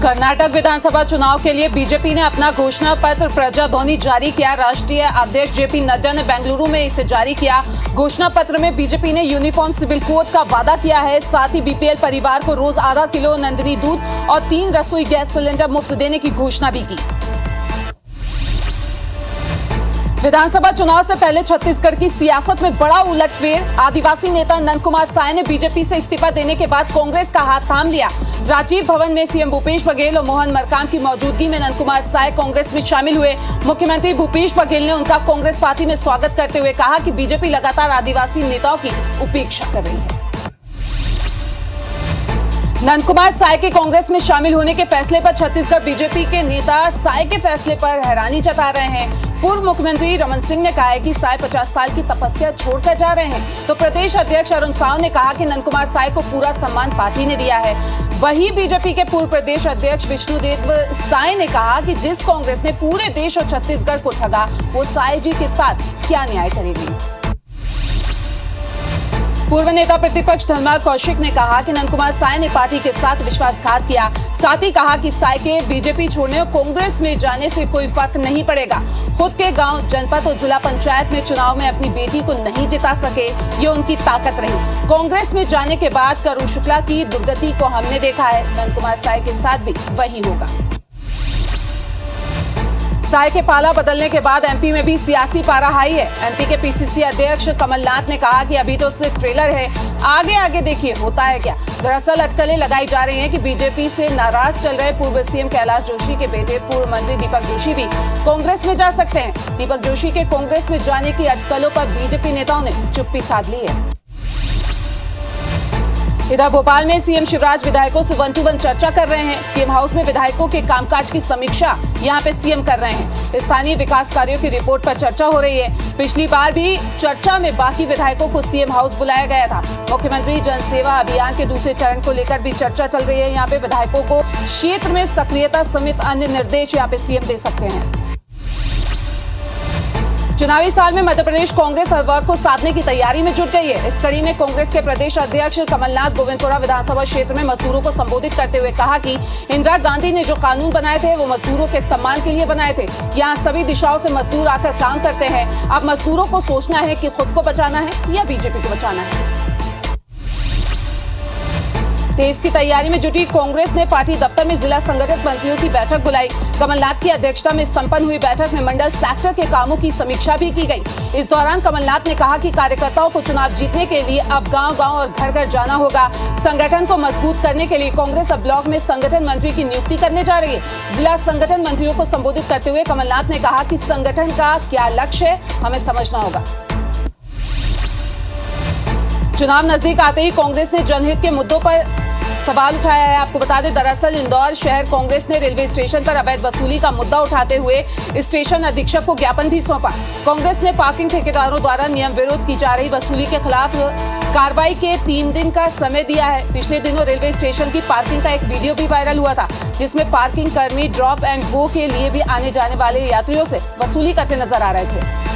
कर्नाटक विधानसभा चुनाव के लिए बीजेपी ने अपना घोषणा पत्र प्रजाध्वनि जारी किया। राष्ट्रीय अध्यक्ष जेपी नड्डा ने बेंगलुरु में इसे जारी किया। घोषणा पत्र में बीजेपी ने यूनिफॉर्म सिविल कोड का वादा किया है। साथ ही बीपीएल परिवार को रोज आधा किलो नंदिनी दूध और 3 रसोई गैस सिलेंडर मुफ्त देने की घोषणा भी की। विधानसभा चुनाव से पहले छत्तीसगढ़ की सियासत में बड़ा उलटफेर। आदिवासी नेता नंद कुमार साय ने बीजेपी से इस्तीफा देने के बाद कांग्रेस का हाथ थाम लिया। राजीव भवन में सीएम भूपेश बघेल और मोहन मरकाम की मौजूदगी में नंद कुमार साय कांग्रेस में शामिल हुए। मुख्यमंत्री भूपेश बघेल ने उनका कांग्रेस पार्टी में स्वागत करते हुए कहा कि बीजेपी लगातार आदिवासी नेताओं की उपेक्षा कर रही है। नंद कुमार साय के कांग्रेस में शामिल होने के फैसले पर छत्तीसगढ़ बीजेपी के नेता साय के फैसले पर हैरानी जता रहे हैं। पूर्व मुख्यमंत्री रमन सिंह ने कहा है कि साय 50 साल की तपस्या छोड़कर जा रहे हैं, तो प्रदेश अध्यक्ष अरुण साव ने कहा कि नंद कुमार साय को पूरा सम्मान पार्टी ने दिया है। वहीं बीजेपी के पूर्व प्रदेश अध्यक्ष विष्णुदेव साय ने कहा कि जिस कांग्रेस ने पूरे देश और छत्तीसगढ़ को ठगा, वो साय जी के साथ क्या न्याय करेगी। पूर्व नेता प्रतिपक्ष धर्मलाल कौशिक ने कहा कि नंद कुमार साय ने पार्टी के साथ विश्वासघात किया। साथ ही कहा कि साय के बीजेपी छोड़ने और कांग्रेस में जाने से कोई फर्क नहीं पड़ेगा। खुद के गांव, जनपद और जिला पंचायत में चुनाव में अपनी बेटी को नहीं जिता सके, ये उनकी ताकत रही। कांग्रेस में जाने के बाद करुण शुक्ला की दुर्गति को हमने देखा है। नंद कुमार साय के साथ भी वही होगा। साय के पाला बदलने के बाद एमपी में भी सियासी पारा हाई है। एमपी के पीसीसी अध्यक्ष कमलनाथ ने कहा कि अभी तो सिर्फ ट्रेलर है, आगे आगे देखिए होता है क्या। दरअसल अटकलें लगाई जा रही हैं कि बीजेपी से नाराज चल रहे पूर्व सीएम कैलाश जोशी के बेटे पूर्व मंत्री दीपक जोशी भी कांग्रेस में जा सकते हैं। दीपक जोशी के कांग्रेस में जाने की अटकलों पर बीजेपी नेताओं ने चुप्पी साध ली है। इधर भोपाल में सीएम शिवराज विधायकों से 1-to-1 चर्चा कर रहे हैं। सीएम हाउस में विधायकों के कामकाज की समीक्षा यहां पे सीएम कर रहे हैं। स्थानीय विकास कार्यों की रिपोर्ट पर चर्चा हो रही है। पिछली बार भी चर्चा में बाकी विधायकों को सीएम हाउस बुलाया गया था। मुख्यमंत्री जनसेवा अभियान के दूसरे चरण को लेकर भी चर्चा चल रही है। यहाँ पे विधायकों को क्षेत्र में सक्रियता समेत अन्य निर्देश यहाँ पे सीएम दे सकते हैं। चुनावी साल में मध्य प्रदेश कांग्रेस हर वर्ग को साधने की तैयारी में जुट गई है। इस कड़ी में कांग्रेस के प्रदेश अध्यक्ष कमलनाथ गोविंदपुरा विधानसभा क्षेत्र में मजदूरों को संबोधित करते हुए कहा कि इंदिरा गांधी ने जो कानून बनाए थे वो मजदूरों के सम्मान के लिए बनाए थे। यहाँ सभी दिशाओं से मजदूर आकर काम करते हैं। अब मजदूरों को सोचना है कि खुद को बचाना है या बीजेपी को बचाना है। तेज की तैयारी में जुटी कांग्रेस ने पार्टी दफ्तर में जिला संगठन मंत्रियों की बैठक बुलाई। कमलनाथ की अध्यक्षता में संपन्न हुई बैठक में मंडल सेक्टर के कामों की समीक्षा भी की गई। इस दौरान कमलनाथ ने कहा कि कार्यकर्ताओं को चुनाव जीतने के लिए अब गांव-गांव और घर-घर जाना होगा। संगठन को मजबूत करने के लिए कांग्रेस अब ब्लॉक में संगठन मंत्री की नियुक्ति करने जा रही है। जिला संगठन मंत्रियों को संबोधित करते हुए कमलनाथ ने कहा कि संगठन का क्या लक्ष्य है, हमें समझना होगा। चुनाव नजदीक आते ही कांग्रेस ने जनहित के मुद्दों पर सवाल उठाया है। आपको बता दें, दरअसल इंदौर शहर कांग्रेस ने रेलवे स्टेशन पर अवैध वसूली का मुद्दा उठाते हुए स्टेशन अधीक्षक को ज्ञापन भी सौंपा। कांग्रेस ने पार्किंग ठेकेदारों द्वारा नियम विरुद्ध की जा रही वसूली के खिलाफ कार्रवाई के 3 दिन का समय दिया है। पिछले दिनों रेलवे स्टेशन की पार्किंग का एक वीडियो भी वायरल हुआ था, जिसमें पार्किंग कर्मी ड्रॉप एंड गो के लिए भी आने जाने वाले यात्रियों से वसूली करते नजर आ रहे थे।